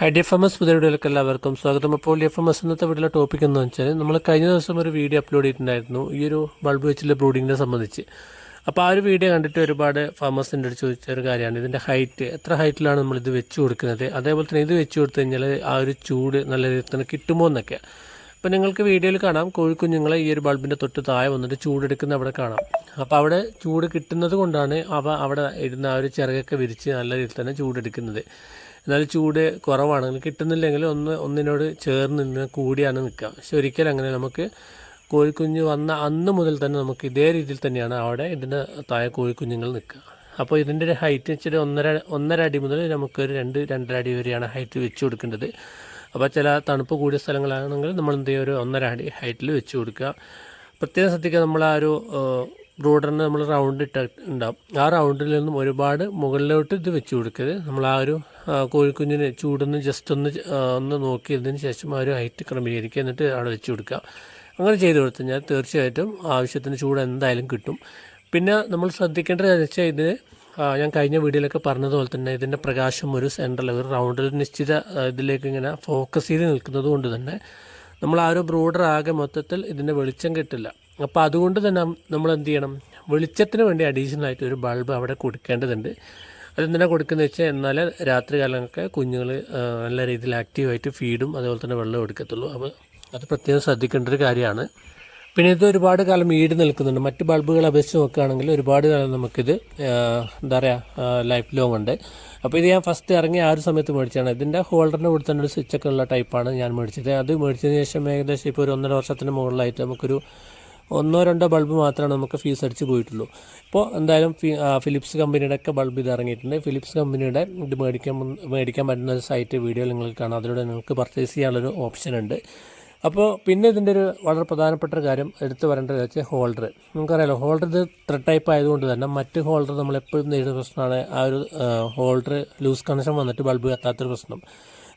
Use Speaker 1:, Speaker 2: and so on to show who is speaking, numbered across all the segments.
Speaker 1: High D F M S പുതിയ വീഡിയോയിലേക്ക് എല്ലാവർക്കും സ്വാഗതം. അപ്പോൾ ഡി എഫ് എം എസ് ഇന്നത്തെ വീഡിയോയിലെ ടോപ്പിക് എന്ന് വെച്ചാൽ നമ്മൾ കഴിഞ്ഞ ദിവസം ഒരു വീഡിയോ അപ്ലോഡ് ചെയ്തിട്ടുണ്ടായിരുന്നു ഈ ഒരു ബൾബ് വെച്ചുള്ള ബ്രൂഡിങ്ങിനെ സംബന്ധിച്ച്. അപ്പോൾ ആ ഒരു വീഡിയോ കണ്ടിട്ട് ഒരുപാട് ഫാമേഴ്സിൻ്റെ അടുത്ത് ചോദിച്ച ഒരു കാര്യമാണ് ഇതിൻ്റെ ഹൈറ്റ്, എത്ര ഹൈറ്റിലാണ് നമ്മളിത് വെച്ച് കൊടുക്കുന്നത്, അതേപോലെ തന്നെ ഇത് വെച്ച് കൊടുത്തു കഴിഞ്ഞാൽ ആ ഒരു ചൂട് നല്ല രീതിയിൽ തന്നെ കിട്ടുമോ എന്നൊക്കെ. അപ്പോൾ നിങ്ങൾക്ക് വീഡിയോയിൽ കാണാം കോഴിക്കുഞ്ഞുങ്ങളെ ഈ ഒരു ബൾബിൻ്റെ തൊട്ട് താഴെ വന്നിട്ട് ചൂടെടുക്കുന്ന അവിടെ കാണാം. അപ്പോൾ അവിടെ ചൂട് കിട്ടുന്നത് കൊണ്ടാണ് അവ അവിടെ ഇരുന്ന ആ ഒരു ചിറകൊക്കെ വിരിച്ച് നല്ല രീതിയിൽ തന്നെ ചൂടെടുക്കുന്നത്. എന്നാൽ ചൂട് കുറവാണെങ്കിൽ കിട്ടുന്നില്ലെങ്കിൽ ഒന്നിനോട് ചേർന്ന് നിന്ന് കൂടിയാണ് നിൽക്കുക. പക്ഷെ ഒരിക്കലും അങ്ങനെ നമുക്ക് കോഴിക്കുഞ്ഞ് വന്ന അന്ന് മുതൽ തന്നെ നമുക്ക് ഇതേ രീതിയിൽ തന്നെയാണ് അവിടെ ഇതിൻ്റെ താഴെ കോഴിക്കുഞ്ഞുങ്ങൾ നിൽക്കുക. അപ്പോൾ ഇതിൻ്റെ ഒരു ഹൈറ്റ് വെച്ചിട്ട് ഒന്നര അടി മുതൽ നമുക്കൊരു 2-2.5 അടി വരെയാണ് ഹൈറ്റ് വെച്ച് കൊടുക്കേണ്ടത്. അപ്പോൾ ചില തണുപ്പ് കൂടിയ സ്ഥലങ്ങളാണെങ്കിൽ നമ്മൾ എന്ത് ചെയ്യുക, ഒരു 1.5 അടി ഹൈറ്റിൽ വെച്ച് കൊടുക്കുക. പ്രത്യേകം ശ്രദ്ധിക്കുക, നമ്മൾ ആ ഒരു ബ്രൂഡറിന് നമ്മൾ റൗണ്ട് ഉണ്ടാവും. ആ റൗണ്ടിൽ നിന്നും ഒരുപാട് മുകളിലോട്ട് ഇത് വെച്ച് കൊടുക്കരുത്. നമ്മൾ ആ ഒരു കോഴിക്കുഞ്ഞിന് ചൂടൊന്ന് ജസ്റ്റ് ഒന്ന് നോക്കിയതിന് ശേഷം ആ ഒരു ഹൈറ്റ് ക്രമീകരിക്കുക, എന്നിട്ട് അവിടെ വെച്ച് കൊടുക്കുക. അങ്ങനെ ചെയ്ത് കൊടുത്തു കഴിഞ്ഞാൽ തീർച്ചയായിട്ടും ആവശ്യത്തിന് ചൂട് എന്തായാലും കിട്ടും. പിന്നെ നമ്മൾ ശ്രദ്ധിക്കേണ്ടത് വെച്ചാൽ ഇതിന് ഞാൻ കഴിഞ്ഞ വീഡിയോയിലൊക്കെ പറഞ്ഞതുപോലെ തന്നെ ഇതിൻ്റെ പ്രകാശം ഒരു സെൻട്രൽ ഒരു റൗണ്ടിൽ നിശ്ചിത ഇതിലേക്ക് ഇങ്ങനെ ഫോക്കസ് ചെയ്ത് നിൽക്കുന്നത് കൊണ്ട് തന്നെ നമ്മൾ ആ ഒരു ബ്രൂഡർ ആകെ മൊത്തത്തിൽ ഇതിൻ്റെ വെളിച്ചം കിട്ടില്ല. അപ്പോൾ അതുകൊണ്ട് തന്നെ നമ്മൾ എന്ത് ചെയ്യണം, വെളിച്ചത്തിന് വേണ്ടി അഡീഷണലായിട്ട് ഒരു ബൾബ് അവിടെ കൊടുക്കേണ്ടതുണ്ട്. അതെന്തിനാണ് കൊടുക്കുന്നത് വെച്ചാൽ എന്നാൽ രാത്രി കാലങ്ങളൊക്കെ കുഞ്ഞുങ്ങൾ നല്ല രീതിയിൽ ആക്റ്റീവായിട്ട് ഫീഡും അതുപോലെ തന്നെ വെള്ളം എടുക്കത്തുള്ളൂ. അപ്പോൾ അത് പ്രത്യേകം ശ്രദ്ധിക്കേണ്ട ഒരു കാര്യമാണ്. പിന്നെ ഇത് ഒരുപാട് കാലം ഈട് നിൽക്കുന്നുണ്ട്. മറ്റ് ബൾബുകൾ അപേക്ഷിച്ച് നോക്കുകയാണെങ്കിൽ ഒരുപാട് കാലം നമുക്കിത് എന്താ പറയുക ലൈഫ് ലോങ് ഉണ്ട്. അപ്പോൾ ഇത് ഞാൻ ഫസ്റ്റ് ഇറങ്ങി ആ ഒരു സമയത്ത് മേടിച്ചാണ്. ഇതിൻ്റെ ഹോൾഡറിൻ്റെ കൂടെ തന്നെ ഒരു സ്വിച്ചൊക്കെ ഉള്ള ടൈപ്പാണ് ഞാൻ മേടിച്ചത്. അത് മേടിച്ചതിന് ശേഷം ഏകദേശം ഇപ്പോൾ ഒരു 1.5 വർഷത്തിന് മുകളിലായിട്ട് നമുക്കൊരു 1-2 ബൾബ് മാത്രമാണ് നമുക്ക് ഫീസ് അടിച്ച് പോയിട്ടുള്ളൂ. ഇപ്പോൾ എന്തായാലും ഫിലിപ്സ് കമ്പനിയുടെ ഒക്കെ ബൾബ് ഇത് ഇറങ്ങിയിട്ടുണ്ട്. ഫിലിപ്സ് കമ്പനിയുടെ ഇത് മേടിക്കാൻ പറ്റുന്ന ഒരു സൈറ്റ് വീഡിയോ നിങ്ങൾക്ക് കാണാം. അതിലൂടെ നിങ്ങൾക്ക് പർച്ചേസ് ചെയ്യാനുള്ളൊരു ഓപ്ഷൻ ഉണ്ട്. അപ്പോൾ പിന്നെ ഇതിൻ്റെ ഒരു വളരെ പ്രധാനപ്പെട്ട ഒരു കാര്യം എടുത്തു പറയേണ്ടത് വെച്ചാൽ ഹോൾഡർ. നമുക്കറിയാലോ, ഹോൾഡർ ഇത് ത്രെഡ് ടൈപ്പ് ആയതുകൊണ്ട് തന്നെ മറ്റ് ഹോൾഡർ നമ്മളെപ്പോഴും നേരിടുന്ന പ്രശ്നമാണ് ആ ഒരു ഹോൾഡർ ലൂസ് കണക്ഷൻ വന്നിട്ട് ബൾബ് കത്താത്തൊരു പ്രശ്നം.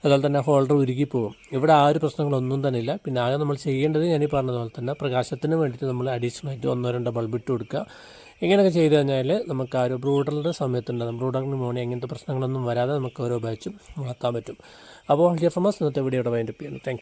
Speaker 1: അതുപോലെ തന്നെ ഹോൾഡർ ഉരുകിപ്പോകും. ഇവിടെ ആ ഒരു പ്രശ്നങ്ങളൊന്നും തന്നെ ഇല്ല. പിന്നെ ആകെ നമ്മൾ ചെയ്യേണ്ടത് ഞാൻ ഈ പറഞ്ഞതുപോലെ തന്നെ പ്രകാശത്തിന് വേണ്ടിയിട്ട് നമ്മൾ അഡീഷണലായിട്ട് 1-2 ബൾബ് ഇട്ട് കൊടുക്കുക. ഇങ്ങനെയൊക്കെ ചെയ്ത് കഴിഞ്ഞാൽ നമുക്ക് ആ ഒരു ബ്രൂഡറിൻ്റെ സമയത്തുണ്ടാകും ബ്രൂഡറിന് മോണി അങ്ങനത്തെ പ്രശ്നങ്ങളൊന്നും വരാതെ നമുക്ക് ഓരോ ബാച്ചും വളർത്താൻ പറ്റും. അപ്പോൾ DFMS ഇന്നത്തെ വീഡിയോയുടെ വൈൻഡപ്പ് ചെയ്യുന്നു. Thank you.